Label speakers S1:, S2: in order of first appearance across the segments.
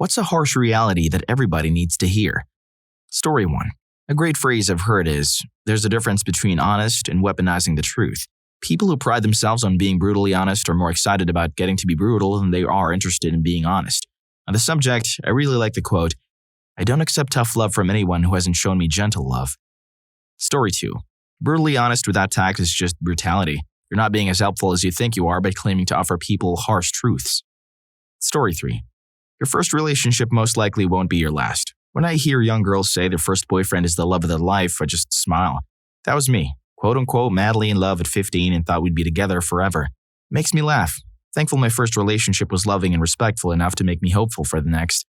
S1: What's a harsh reality that everybody needs to hear? Story 1. A great phrase I've heard is, there's a difference between honest and weaponizing the truth. People who pride themselves on being brutally honest are more excited about getting to be brutal than they are interested in being honest. On the subject, I really like the quote, "I don't accept tough love from anyone who hasn't shown me gentle love." Story 2. Brutally honest without tact is just brutality. You're not being as helpful as you think you are by claiming to offer people harsh truths. Story 3. Your first relationship most likely won't be your last. When I hear young girls say their first boyfriend is the love of their life, I just smile. That was me, quote-unquote madly in love at 15 and thought we'd be together forever. It makes me laugh. Thankful my first relationship was loving and respectful enough to make me hopeful for the next.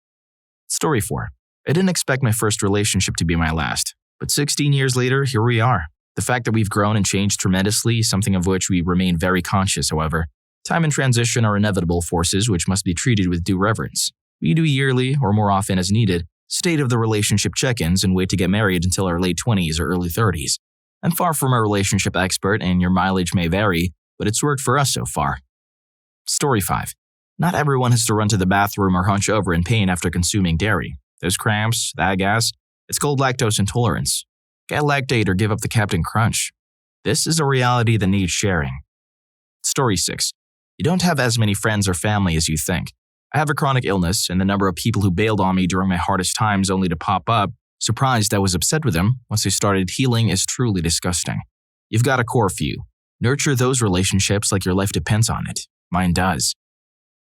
S1: Story 4. I didn't expect my first relationship to be my last. But 16 years later, here we are. The fact that we've grown and changed tremendously is something of which we remain very conscious, however. Time and transition are inevitable forces which must be treated with due reverence. We do yearly, or more often as needed, state of the relationship check-ins and wait to get married until our late 20s or early 30s. I'm far from a relationship expert and your mileage may vary, but it's worked for us so far. Story 5. Not everyone has to run to the bathroom or hunch over in pain after consuming dairy. Those cramps, that gas, it's called lactose intolerance. Get lactate or give up the Captain Crunch. This is a reality that needs sharing. Story 6. You don't have as many friends or family as you think. I have a chronic illness, and the number of people who bailed on me during my hardest times only to pop up, surprised I was upset with them once I started healing, is truly disgusting. You've got a core few. Nurture those relationships like your life depends on it. Mine does.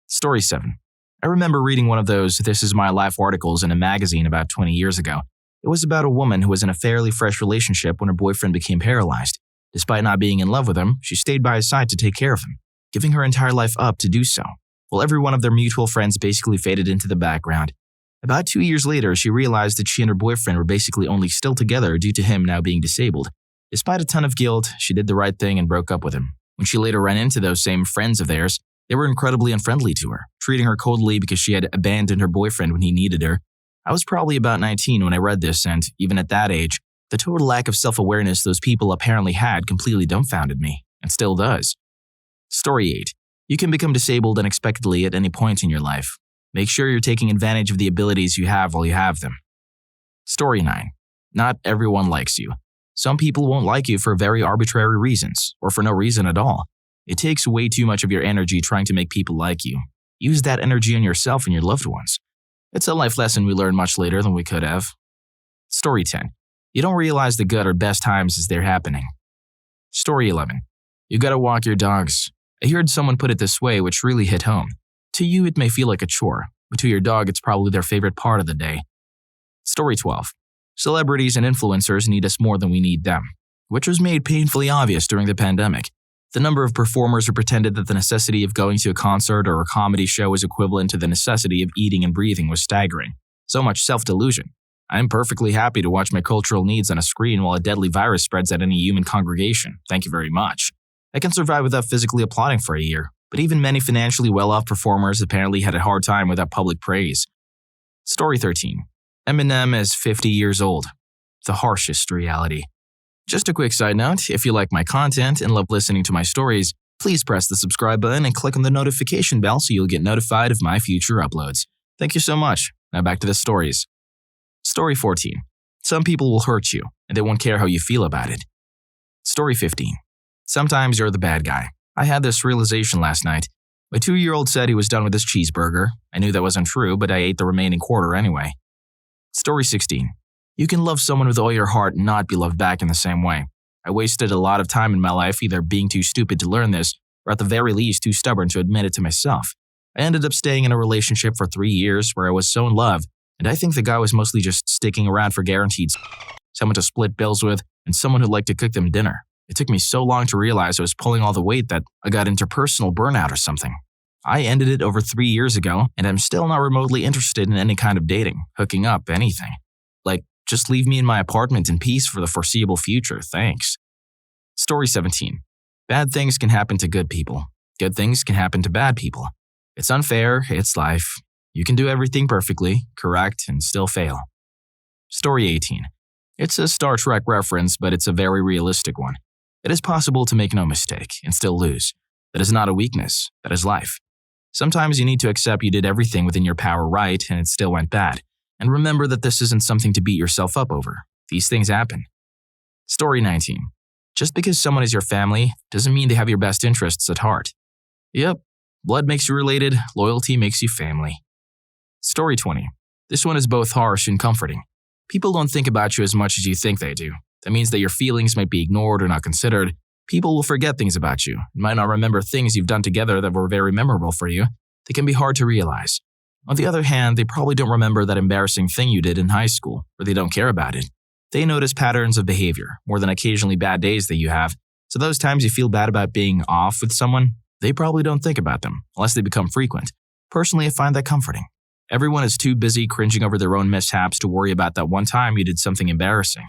S1: Story 7. I remember reading one of those This Is My Life articles in a magazine about 20 years ago. It was about a woman who was in a fairly fresh relationship when her boyfriend became paralyzed. Despite not being in love with him, she stayed by his side to take care of him, giving her entire life up to do so, while every one of their mutual friends basically faded into the background. About 2 years later, she realized that she and her boyfriend were basically only still together due to him now being disabled. Despite a ton of guilt, she did the right thing and broke up with him. When she later ran into those same friends of theirs, they were incredibly unfriendly to her, treating her coldly because she had abandoned her boyfriend when he needed her. I was probably about 19 when I read this, and even at that age, the total lack of self-awareness those people apparently had completely dumbfounded me, and still does. Story 8. You can become disabled unexpectedly at any point in your life. Make sure you're taking advantage of the abilities you have while you have them. Story 9. Not everyone likes you. Some people won't like you for very arbitrary reasons, or for no reason at all. It takes way too much of your energy trying to make people like you. Use that energy on yourself and your loved ones. It's a life lesson we learned much later than we could have. Story 10. You don't realize the good or best times as they're happening. Story 11. You gotta walk your dogs. I heard someone put it this way, which really hit home. To you, it may feel like a chore, but to your dog, it's probably their favorite part of the day. Story 12. Celebrities and influencers need us more than we need them, which was made painfully obvious during the pandemic. The number of performers who pretended that the necessity of going to a concert or a comedy show was equivalent to the necessity of eating and breathing was staggering. So much self-delusion. I'm perfectly happy to watch my cultural needs on a screen while a deadly virus spreads at any human congregation. Thank you very much. I can survive without physically applauding for a year, but even many financially well-off performers apparently had a hard time without public praise. Story 13. Eminem is 50 years old. The harshest reality. Just a quick side note, if you like my content and love listening to my stories, please press the subscribe button and click on the notification bell so you'll get notified of my future uploads. Thank you so much. Now back to the stories. Story 14. Some people will hurt you, and they won't care how you feel about it. Story 15. Sometimes you're the bad guy. I had this realization last night. My 2-year-old said he was done with his cheeseburger. I knew that wasn't true, but I ate the remaining quarter anyway. Story 16. You can love someone with all your heart and not be loved back in the same way. I wasted a lot of time in my life either being too stupid to learn this, or at the very least too stubborn to admit it to myself. I ended up staying in a relationship for 3 years where I was so in love, and I think the guy was mostly just sticking around for guaranteed someone to split bills with and someone who'd like to cook them dinner. It took me so long to realize I was pulling all the weight that I got interpersonal burnout or something. I ended it over 3 years ago, and I'm still not remotely interested in any kind of dating, hooking up, anything. Like, just leave me in my apartment in peace for the foreseeable future, thanks. Story 17. Bad things can happen to good people. Good things can happen to bad people. It's unfair, it's life. You can do everything perfectly, correct, and still fail. Story 18. It's a Star Trek reference, but it's a very realistic one. It is possible to make no mistake and still lose. That is not a weakness, that is life. Sometimes you need to accept you did everything within your power right and it still went bad. And remember that this isn't something to beat yourself up over. These things happen. Story 19. Just because someone is your family doesn't mean they have your best interests at heart. Yep, blood makes you related, loyalty makes you family. Story 20. This one is both harsh and comforting. People don't think about you as much as you think they do. That means that your feelings might be ignored or not considered. People will forget things about you and might not remember things you've done together that were very memorable for you. They can be hard to realize. On the other hand, they probably don't remember that embarrassing thing you did in high school, or they don't care about it. They notice patterns of behavior, more than occasionally bad days that you have. So those times you feel bad about being off with someone, they probably don't think about them, unless they become frequent. Personally, I find that comforting. Everyone is too busy cringing over their own mishaps to worry about that one time you did something embarrassing.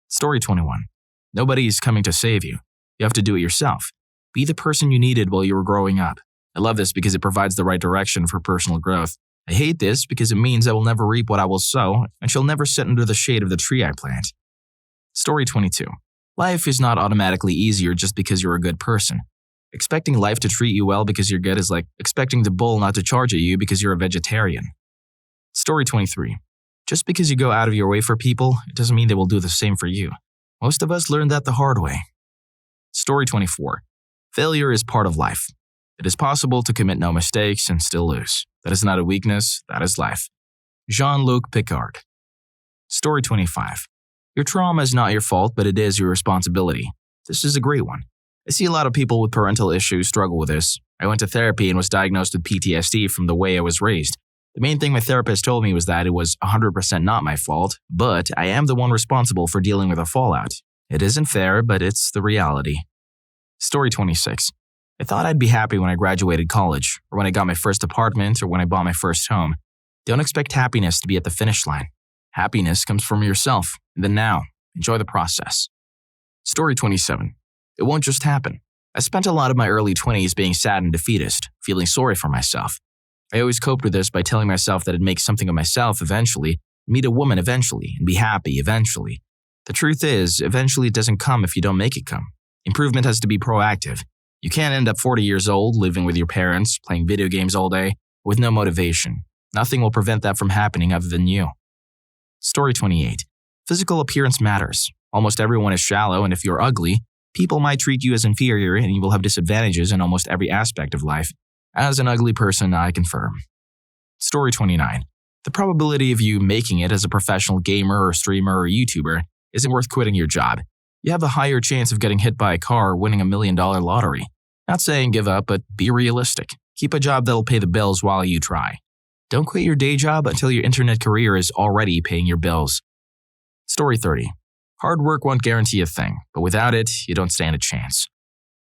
S1: Story 21. Nobody is coming to save you. You have to do it yourself. Be the person you needed while you were growing up. I love this because it provides the right direction for personal growth. I hate this because it means I will never reap what I will sow and shall never sit under the shade of the tree I plant. Story 22. Life is not automatically easier just because you're a good person. Expecting life to treat you well because you're good is like expecting the bull not to charge at you because you're a vegetarian. Story 23. Just because you go out of your way for people, it doesn't mean they will do the same for you. Most of us learned that the hard way. Story 24. Failure is part of life. It is possible to commit no mistakes and still lose. That is not a weakness, that is life. Jean-Luc Picard. Story 25. Your trauma is not your fault, but it is your responsibility. This is a great one. I see a lot of people with parental issues struggle with this. I went to therapy and was diagnosed with PTSD from the way I was raised. The main thing my therapist told me was that it was 100% not my fault, but I am the one responsible for dealing with the fallout. It isn't fair, but it's the reality. Story 26. I thought I'd be happy when I graduated college, or when I got my first apartment, or when I bought my first home. Don't expect happiness to be at the finish line. Happiness comes from yourself, and then now. Enjoy the process. Story 27. It won't just happen. I spent a lot of my early 20s being sad and defeatist, feeling sorry for myself. I always coped with this by telling myself that I'd make something of myself eventually, meet a woman eventually, and be happy eventually. The truth is, eventually it doesn't come if you don't make it come. Improvement has to be proactive. You can't end up 40 years old, living with your parents, playing video games all day, with no motivation. Nothing will prevent that from happening other than you. Story 28. Physical appearance matters. Almost everyone is shallow, and if you're ugly, people might treat you as inferior and you will have disadvantages in almost every aspect of life. As an ugly person, I confirm. Story 29. The probability of you making it as a professional gamer or streamer or YouTuber isn't worth quitting your job. You have a higher chance of getting hit by a car or winning $1 million lottery. Not saying give up, but be realistic. Keep a job that'll pay the bills while you try. Don't quit your day job until your internet career is already paying your bills. Story 30. Hard work won't guarantee a thing, but without it, you don't stand a chance.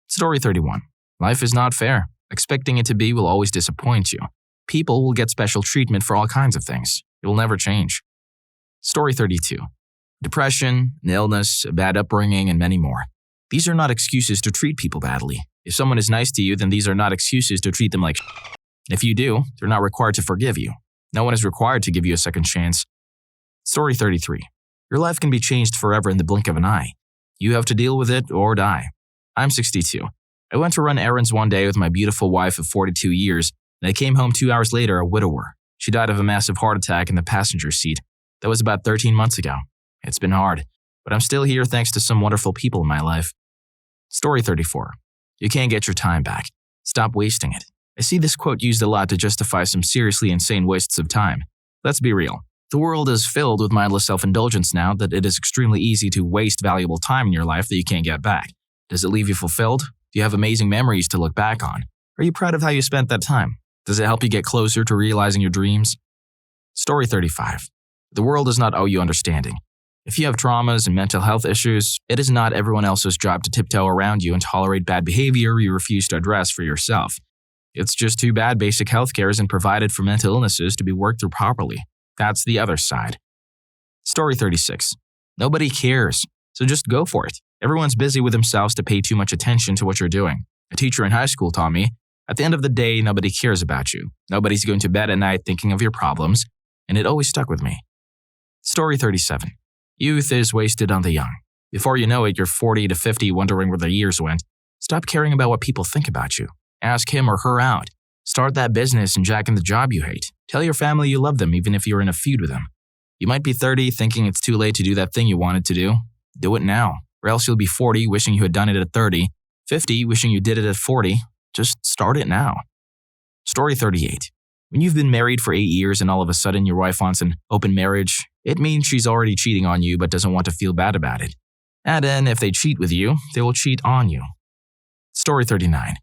S1: Story 31. Life is not fair. Expecting it to be will always disappoint you. People will get special treatment for all kinds of things. It will never change. Story 32. Depression, an illness, a bad upbringing, and many more. These are not excuses to treat people badly. If someone is nice to you, then these are not excuses to treat them like shit. If you do, they're not required to forgive you. No one is required to give you a second chance. Story 33. Your life can be changed forever in the blink of an eye. You have to deal with it or die. I'm 62. I went to run errands one day with my beautiful wife of 42 years, and I came home 2 hours later a widower. She died of a massive heart attack in the passenger seat. That was about 13 months ago. It's been hard, but I'm still here thanks to some wonderful people in my life. Story 34. You can't get your time back. Stop wasting it. I see this quote used a lot to justify some seriously insane wastes of time. Let's be real. The world is filled with mindless self-indulgence now that it is extremely easy to waste valuable time in your life that you can't get back. Does it leave you fulfilled? Do you have amazing memories to look back on? Are you proud of how you spent that time? Does it help you get closer to realizing your dreams? Story 35. The world does not owe you understanding. If you have traumas and mental health issues, it is not everyone else's job to tiptoe around you and tolerate bad behavior you refuse to address for yourself. It's just too bad basic healthcare isn't provided for mental illnesses to be worked through properly. That's the other side. Story 36. Nobody cares, so just go for it. Everyone's busy with themselves to pay too much attention to what you're doing. A teacher in high school taught me, at the end of the day, nobody cares about you. Nobody's going to bed at night thinking of your problems, and it always stuck with me. Story 37. Youth is wasted on the young. Before you know it, you're 40 to 50 wondering where the years went. Stop caring about what people think about you. Ask him or her out. Start that business and jack in the job you hate. Tell your family you love them even if you're in a feud with them. You might be 30 thinking it's too late to do that thing you wanted to do. Do it now, or else you'll be 40 wishing you had done it at 30, 50 wishing you did it at 40. Just start it now. Story 38. When you've been married for 8 years and all of a sudden your wife wants an open marriage, it means she's already cheating on you but doesn't want to feel bad about it. And then if they cheat with you, they will cheat on you. Story 39.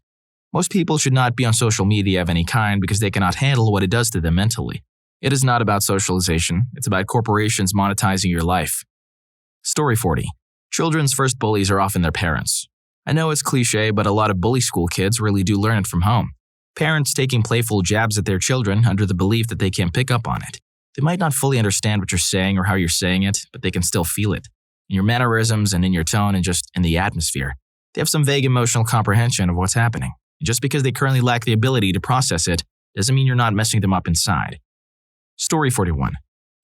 S1: Most people should not be on social media of any kind because they cannot handle what it does to them mentally. It is not about socialization, it's about corporations monetizing your life. Story 40. Children's first bullies are often their parents. I know it's cliche, but a lot of bully school kids really do learn it from home. Parents taking playful jabs at their children under the belief that they can't pick up on it. They might not fully understand what you're saying or how you're saying it, but they can still feel it. In your mannerisms and in your tone and just in the atmosphere. They have some vague emotional comprehension of what's happening. And just because they currently lack the ability to process it, doesn't mean you're not messing them up inside. Story 41.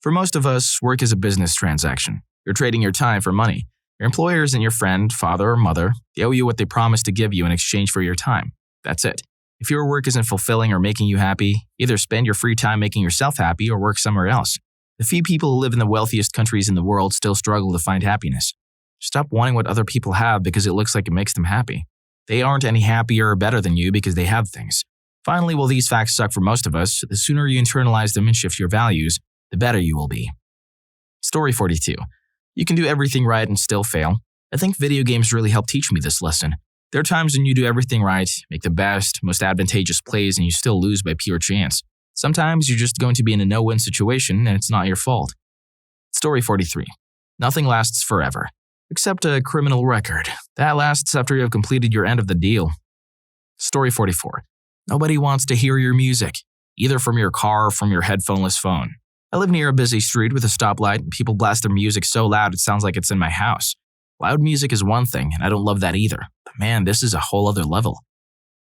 S1: For most of us, work is a business transaction. You're trading your time for money. Your employer isn't your friend, father, or mother. They owe you what they promised to give you in exchange for your time. That's it. If your work isn't fulfilling or making you happy, either spend your free time making yourself happy or work somewhere else. The few people who live in the wealthiest countries in the world still struggle to find happiness. Stop wanting what other people have because it looks like it makes them happy. They aren't any happier or better than you because they have things. Finally, while these facts suck for most of us, the sooner you internalize them and shift your values, the better you will be. Story 42. You can do everything right and still fail. I think video games really help teach me this lesson. There are times when you do everything right, make the best, most advantageous plays, and you still lose by pure chance. Sometimes you're just going to be in a no-win situation and it's not your fault. Story 43. Nothing lasts forever, except a criminal record. That lasts after you have completed your end of the deal. Story 44. Nobody wants to hear your music, either from your car or from your headphoneless phone. I live near a busy street with a stoplight and people blast their music so loud it sounds like it's in my house. Loud music is one thing, and I don't love that either. But man, this is a whole other level.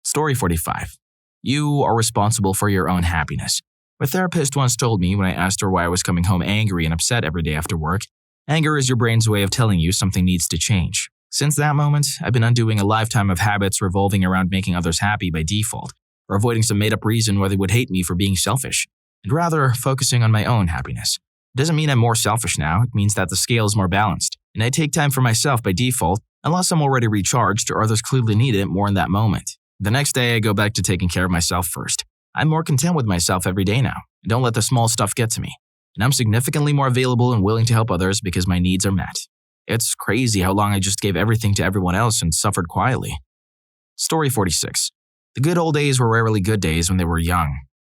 S1: Story 45. You are responsible for your own happiness. My therapist once told me when I asked her why I was coming home angry and upset every day after work, anger is your brain's way of telling you something needs to change. Since that moment, I've been undoing a lifetime of habits revolving around making others happy by default, or avoiding some made-up reason why they would hate me for being selfish, and rather focusing on my own happiness. It doesn't mean I'm more selfish now, it means that the scale is more balanced, and I take time for myself by default unless I'm already recharged or others clearly need it more in that moment. The next day, I go back to taking care of myself first. I'm more content with myself every day now, and don't let the small stuff get to me. And I'm significantly more available and willing to help others because my needs are met. It's crazy how long I just gave everything to everyone else and suffered quietly. Story 46. The good old days were rarely good days when they were young.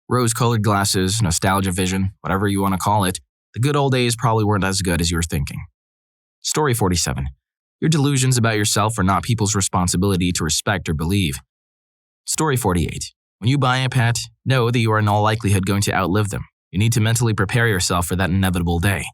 S1: Rose-colored glasses, nostalgia vision, whatever you want to call it, the good old days probably weren't as good as you were thinking. Story 47. Your delusions about yourself are not people's responsibility to respect or believe. Story 48. When you buy a pet, know that you are in all likelihood going to outlive them. You need to mentally prepare yourself for that inevitable day.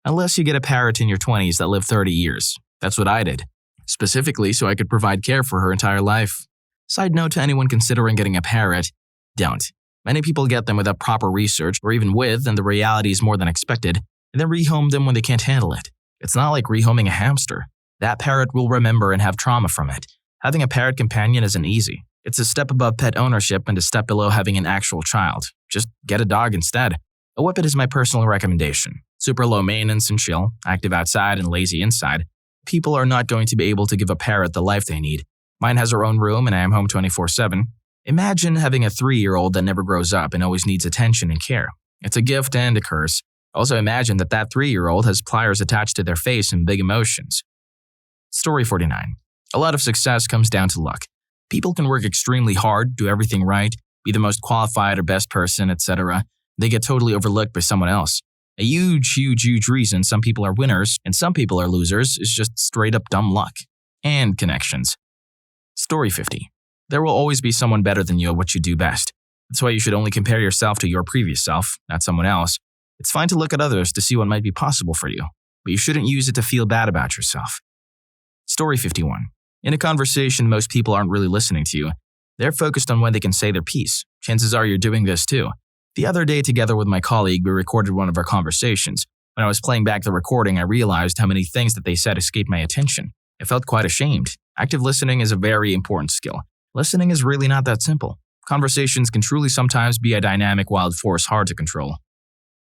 S1: Unless you get a parrot in your 20s that lived 30 years. That's what I did. Specifically so I could provide care for her entire life. Side note to anyone considering getting a parrot, don't. Many people get them without proper research or even with, and the reality is more than expected, and then rehome them when they can't handle it. It's not like rehoming a hamster. That parrot will remember and have trauma from it. Having a parrot companion isn't easy. It's a step above pet ownership and a step below having an actual child. Just get a dog instead. A whippet is my personal recommendation. Super low maintenance and chill, active outside and lazy inside. People are not going to be able to give a parrot the life they need. Mine has her own room and I am home 24/7. Imagine having a 3-year-old that never grows up and always needs attention and care. It's a gift and a curse. Also imagine that 3-year-old has pliers attached to their face and big emotions. Story 49. A lot of success comes down to luck. People can work extremely hard, do everything right, be the most qualified or best person, etc. They get totally overlooked by someone else. A huge reason some people are winners and some people are losers is just straight up dumb luck. And connections. Story 50. There will always be someone better than you at what you do best. That's why you should only compare yourself to your previous self, not someone else. It's fine to look at others to see what might be possible for you, but you shouldn't use it to feel bad about yourself. Story 51. In a conversation, most people aren't really listening to you. They're focused on when they can say their piece. Chances are you're doing this too. The other day, together with my colleague, we recorded one of our conversations. When I was playing back the recording, I realized how many things that they said escaped my attention. I felt quite ashamed. Active listening is a very important skill. Listening is really not that simple. Conversations can truly sometimes be a dynamic wild force hard to control.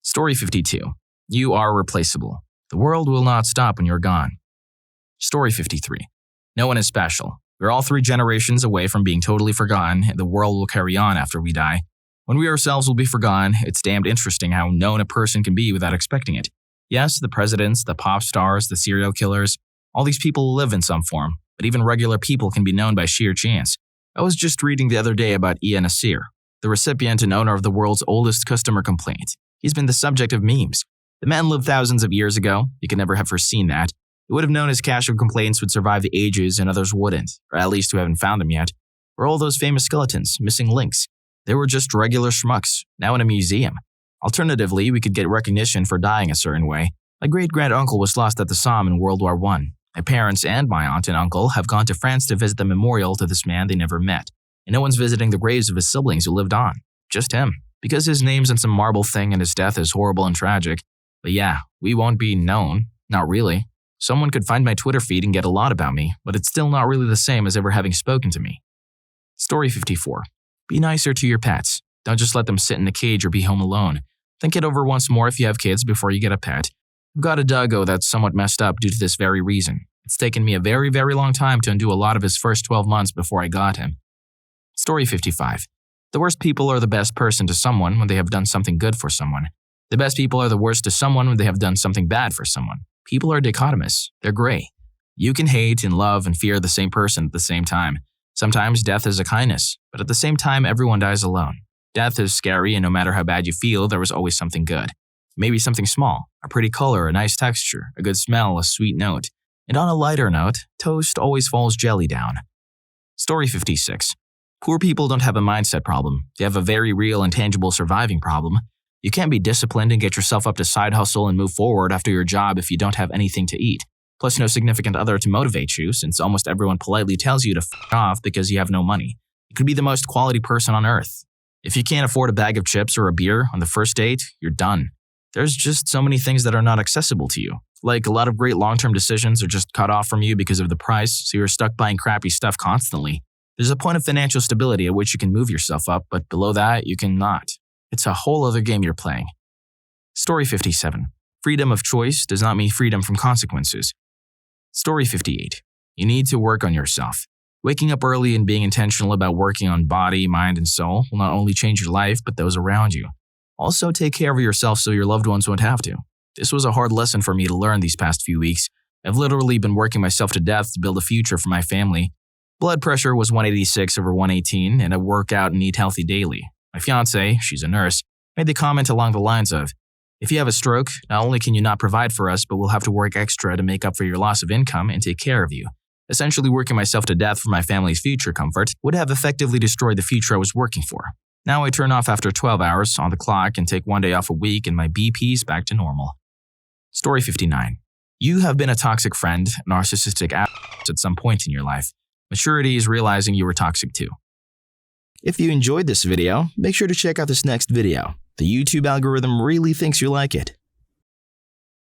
S1: Story 52. You are replaceable. The world will not stop when you're gone. Story 53. No one is special. We're all 3 generations away from being totally forgotten, and the world will carry on after we die. When we ourselves will be forgotten, it's damned interesting how known a person can be without expecting it. Yes, the presidents, the pop stars, the serial killers, all these people live in some form, but even regular people can be known by sheer chance. I was just reading the other day about Ian Asir, the recipient and owner of the world's oldest customer complaint. He's been the subject of memes. The man lived thousands of years ago. You could never have foreseen that. He would have known his cache of complaints would survive the ages and others wouldn't, or at least who haven't found them yet. Or all those famous skeletons, missing links. They were just regular schmucks, now in a museum. Alternatively, we could get recognition for dying a certain way. My great-grand-uncle was lost at the Somme in World War I. My parents and my aunt and uncle have gone to France to visit the memorial to this man they never met. And no one's visiting the graves of his siblings who lived on. Just him. Because his name's in some marble thing and his death is horrible and tragic. But yeah, we won't be known. Not really. Someone could find my Twitter feed and get a lot about me, but it's still not really the same as ever having spoken to me. Story 54. Be nicer to your pets. Don't just let them sit in a cage or be home alone. Think it over once more if you have kids before you get a pet. I've got a doggo that's somewhat messed up due to this very reason. It's taken me a very, very long time to undo a lot of his first 12 months before I got him. Story 55. The worst people are the best person to someone when they have done something good for someone. The best people are the worst to someone when they have done something bad for someone. People are dichotomous. They're gray. You can hate and love and fear the same person at the same time. Sometimes death is a kindness, but at the same time, everyone dies alone. Death is scary, and no matter how bad you feel, there is always something good. Maybe something small, a pretty color, a nice texture, a good smell, a sweet note. And on a lighter note, toast always falls jelly down. Story 56. Poor people don't have a mindset problem. They have a very real and tangible surviving problem. You can't be disciplined and get yourself up to side hustle and move forward after your job if you don't have anything to eat. Plus no significant other to motivate you, since almost everyone politely tells you to f*** off because you have no money. You could be the most quality person on earth. If you can't afford a bag of chips or a beer on the first date, you're done. There's just so many things that are not accessible to you. Like a lot of great long-term decisions are just cut off from you because of the price, so you're stuck buying crappy stuff constantly. There's a point of financial stability at which you can move yourself up, but below that, you cannot. It's a whole other game you're playing. Story 57. Freedom of choice does not mean freedom from consequences. Story 58. You need to work on yourself. Waking up early and being intentional about working on body, mind, and soul will not only change your life, but those around you. Also, take care of yourself so your loved ones won't have to. This was a hard lesson for me to learn these past few weeks. I've literally been working myself to death to build a future for my family. Blood pressure was 186/118, and I work out and eat healthy daily. My fiancée, she's a nurse, made the comment along the lines of, if you have a stroke, not only can you not provide for us, but we'll have to work extra to make up for your loss of income and take care of you. Essentially working myself to death for my family's future comfort would have effectively destroyed the future I was working for. Now I turn off after 12 hours on the clock and take 1 day off a week and my BP's back to normal. Story 59. You have been a toxic friend, narcissistic at some point in your life. Maturity is realizing you were toxic too. If you enjoyed this video, make sure to check out this next video. The YouTube algorithm really thinks you like it.